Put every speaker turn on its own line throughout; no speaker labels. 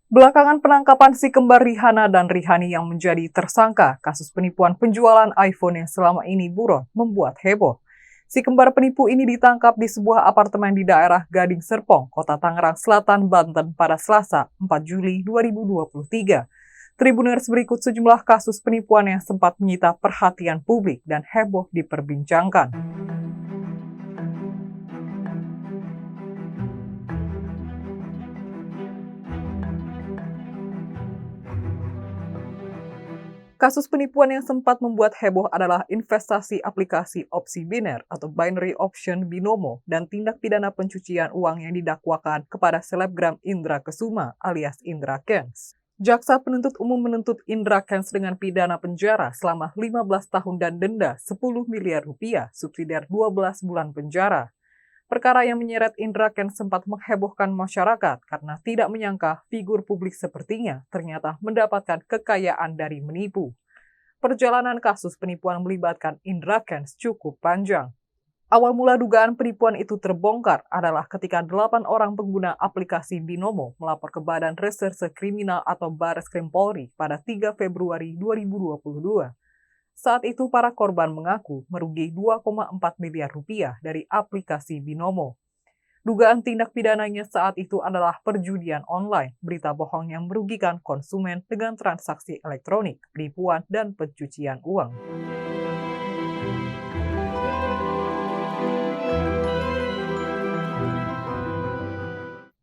Belakangan penangkapan si kembar Rihanna dan Rihani yang menjadi tersangka kasus penipuan penjualan iPhone yang selama ini buron membuat heboh. Si kembar penipu ini ditangkap di sebuah apartemen di daerah Gading Serpong, Kota Tangerang Selatan, Banten pada Selasa, 4 Juli 2023. Tribuners berikut sejumlah kasus penipuan yang sempat menyita perhatian publik dan heboh diperbincangkan. Kasus penipuan yang sempat membuat heboh adalah investasi aplikasi opsi biner atau binary option binomo dan tindak pidana pencucian uang yang didakwakan kepada selebgram Indra Kesuma alias Indra Kents. Jaksa penuntut umum menuntut Indra Kents dengan pidana penjara selama 15 tahun dan denda 10 miliar rupiah, subsidiar 12 bulan penjara. Perkara yang menyeret Indra Kents sempat menghebohkan masyarakat karena tidak menyangka figur publik sepertinya ternyata mendapatkan kekayaan dari menipu. Perjalanan kasus penipuan melibatkan Indra Kents cukup panjang. Awal mula dugaan penipuan itu terbongkar adalah ketika 8 orang pengguna aplikasi Binomo melapor ke Badan Reserse Kriminal atau Bareskrim Polri pada 3 Februari 2022. Saat itu para korban mengaku merugi 2,4 miliar rupiah dari aplikasi Binomo. Dugaan tindak pidananya saat itu adalah perjudian online, berita bohong yang merugikan konsumen dengan transaksi elektronik, penipuan, dan pencucian uang.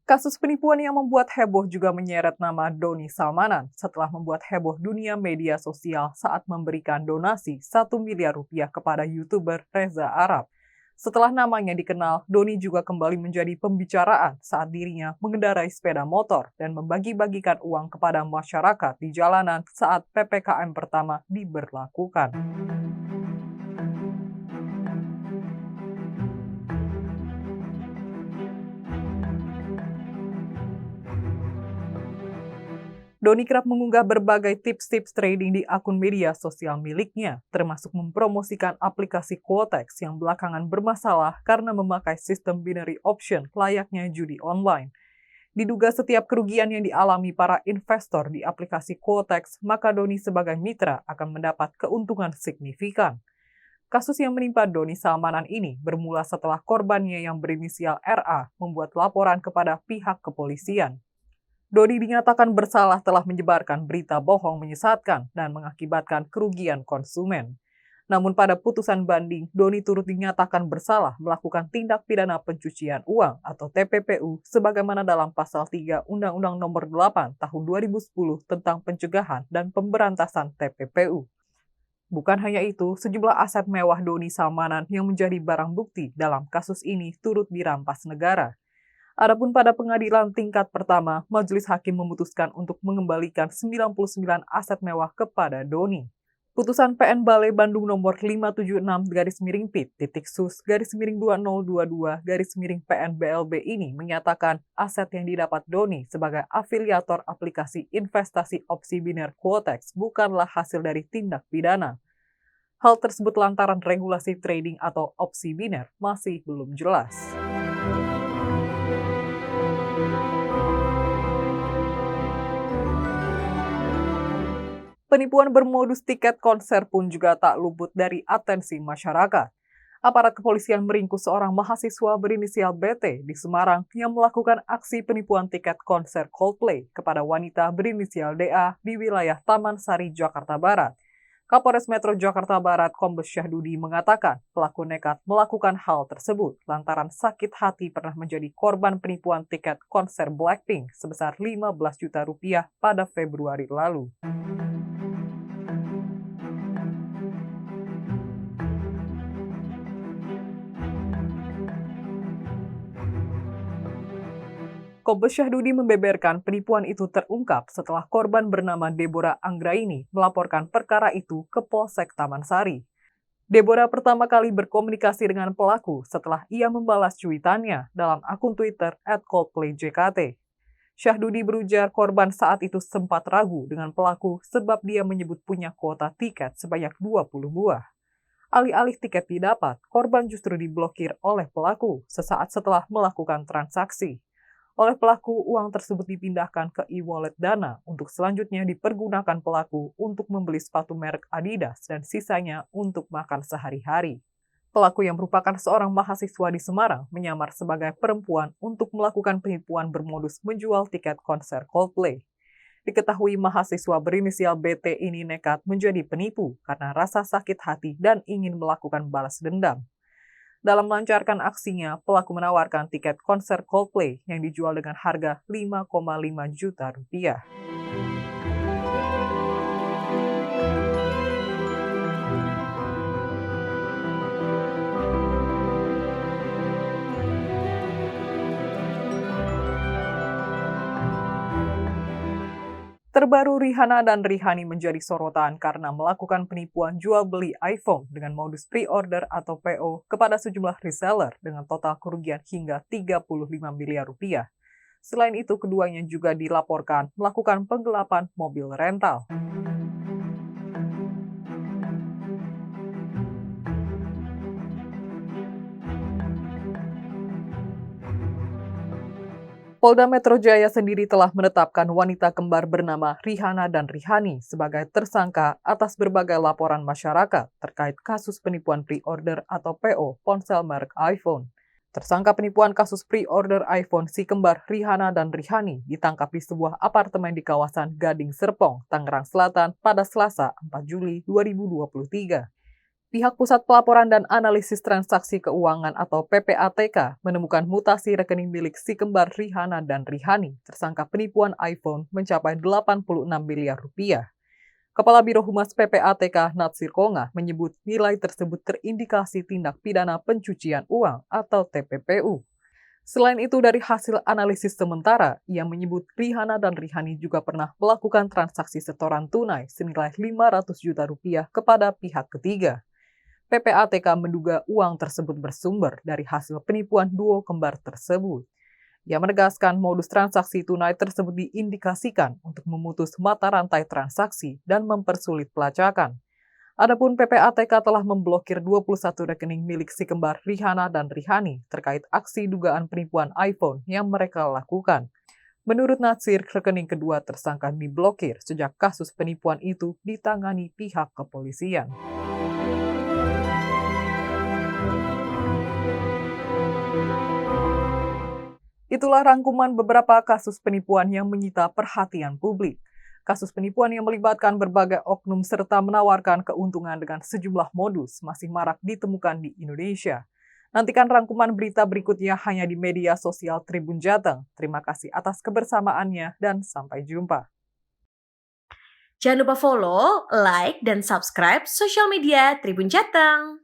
Kasus penipuan yang membuat heboh juga menyeret nama Doni Salmanan setelah membuat heboh dunia media sosial saat memberikan donasi 1 miliar rupiah kepada YouTuber Reza Arab. Setelah namanya dikenal, Doni juga kembali menjadi pembicaraan saat dirinya mengendarai sepeda motor dan membagi-bagikan uang kepada masyarakat di jalanan saat PPKM pertama diberlakukan. Doni kerap mengunggah berbagai tips-tips trading di akun media sosial miliknya, termasuk mempromosikan aplikasi Quotex yang belakangan bermasalah karena memakai sistem binary option layaknya judi online. Diduga setiap kerugian yang dialami para investor di aplikasi Quotex, maka Doni sebagai mitra akan mendapat keuntungan signifikan. Kasus yang menimpa Doni Salmanan ini bermula setelah korbannya yang berinisial RA membuat laporan kepada pihak kepolisian. Doni dinyatakan bersalah telah menyebarkan berita bohong menyesatkan dan mengakibatkan kerugian konsumen. Namun pada putusan banding, Doni turut dinyatakan bersalah melakukan tindak pidana pencucian uang atau TPPU sebagaimana dalam pasal 3 Undang-Undang Nomor 8 Tahun 2010 tentang pencegahan dan pemberantasan TPPU. Bukan hanya itu, sejumlah aset mewah Doni Salmanan yang menjadi barang bukti dalam kasus ini turut dirampas negara. Adapun pada pengadilan tingkat pertama, majelis hakim memutuskan untuk mengembalikan 99 aset mewah kepada Doni. Putusan PN Balai Bandung nomor 576-Pit-Sus-2022-PN BLB ini menyatakan aset yang didapat Doni sebagai afiliator aplikasi investasi opsi biner Quotex bukanlah hasil dari tindak pidana. Hal tersebut lantaran regulasi trading atau opsi biner masih belum jelas. Penipuan bermodus tiket konser pun juga tak luput dari atensi masyarakat. Aparat kepolisian meringkus seorang mahasiswa berinisial BT di Semarang yang melakukan aksi penipuan tiket konser Coldplay kepada wanita berinisial DA di wilayah Taman Sari, Jakarta Barat. Kapolres Metro Jakarta Barat Kombes Syahdudi mengatakan pelaku nekat melakukan hal tersebut lantaran sakit hati pernah menjadi korban penipuan tiket konser Blackpink sebesar 15 juta rupiah pada Februari lalu. Kombes Syahdudi membeberkan penipuan itu terungkap setelah korban bernama Deborah Anggraini melaporkan perkara itu ke Polsek Taman Sari. Deborah pertama kali berkomunikasi dengan pelaku setelah ia membalas cuitannya dalam akun Twitter @coldplayjkt. Syahdudi berujar korban saat itu sempat ragu dengan pelaku sebab dia menyebut punya kuota tiket sebanyak 20 buah. Alih-alih tiket didapat, korban justru diblokir oleh pelaku sesaat setelah melakukan transaksi. Oleh pelaku, uang tersebut dipindahkan ke e-wallet Dana untuk selanjutnya dipergunakan pelaku untuk membeli sepatu merek Adidas dan sisanya untuk makan sehari-hari. Pelaku yang merupakan seorang mahasiswa di Semarang menyamar sebagai perempuan untuk melakukan penipuan bermodus menjual tiket konser Coldplay. Diketahui mahasiswa berinisial BT ini nekat menjadi penipu karena rasa sakit hati dan ingin melakukan balas dendam. Dalam melancarkan aksinya, pelaku menawarkan tiket konser Coldplay yang dijual dengan harga 5,5 juta rupiah. Terbaru, Rihanna dan Rihani menjadi sorotan karena melakukan penipuan jual beli iPhone dengan modus pre-order atau PO kepada sejumlah reseller dengan total kerugian hingga 35 miliar rupiah. Selain itu, keduanya juga dilaporkan melakukan penggelapan mobil rental. Polda Metro Jaya sendiri telah menetapkan wanita kembar bernama Rihanna dan Rihani sebagai tersangka atas berbagai laporan masyarakat terkait kasus penipuan pre-order atau PO ponsel merek iPhone. Tersangka penipuan kasus pre-order iPhone si kembar Rihanna dan Rihani ditangkap di sebuah apartemen di kawasan Gading Serpong, Tangerang Selatan pada Selasa 4 Juli 2023. Pihak Pusat Pelaporan dan Analisis Transaksi Keuangan atau PPATK menemukan mutasi rekening milik si kembar Rihanna dan Rihani tersangka penipuan iPhone mencapai 86 miliar rupiah. Kepala Biro Humas PPATK Natsir Konga menyebut nilai tersebut terindikasi tindak pidana pencucian uang atau TPPU. Selain itu, dari hasil analisis sementara, ia menyebut Rihanna dan Rihani juga pernah melakukan transaksi setoran tunai senilai 500 juta rupiah kepada pihak ketiga. PPATK menduga uang tersebut bersumber dari hasil penipuan duo kembar tersebut. Ia menegaskan modus transaksi tunai tersebut diindikasikan untuk memutus mata rantai transaksi dan mempersulit pelacakan. Adapun PPATK telah memblokir 21 rekening milik si kembar Rihanna dan Rihani terkait aksi dugaan penipuan iPhone yang mereka lakukan. Menurut Natsir, rekening kedua tersangka diblokir sejak kasus penipuan itu ditangani pihak kepolisian. Itulah rangkuman beberapa kasus penipuan yang menyita perhatian publik. Kasus penipuan yang melibatkan berbagai oknum serta menawarkan keuntungan dengan sejumlah modus masih marak ditemukan di Indonesia. Nantikan rangkuman berita berikutnya hanya di media sosial Tribun Jateng. Terima kasih atas kebersamaannya dan sampai jumpa.
Jangan lupa follow, like, dan subscribe sosial media Tribun Jateng.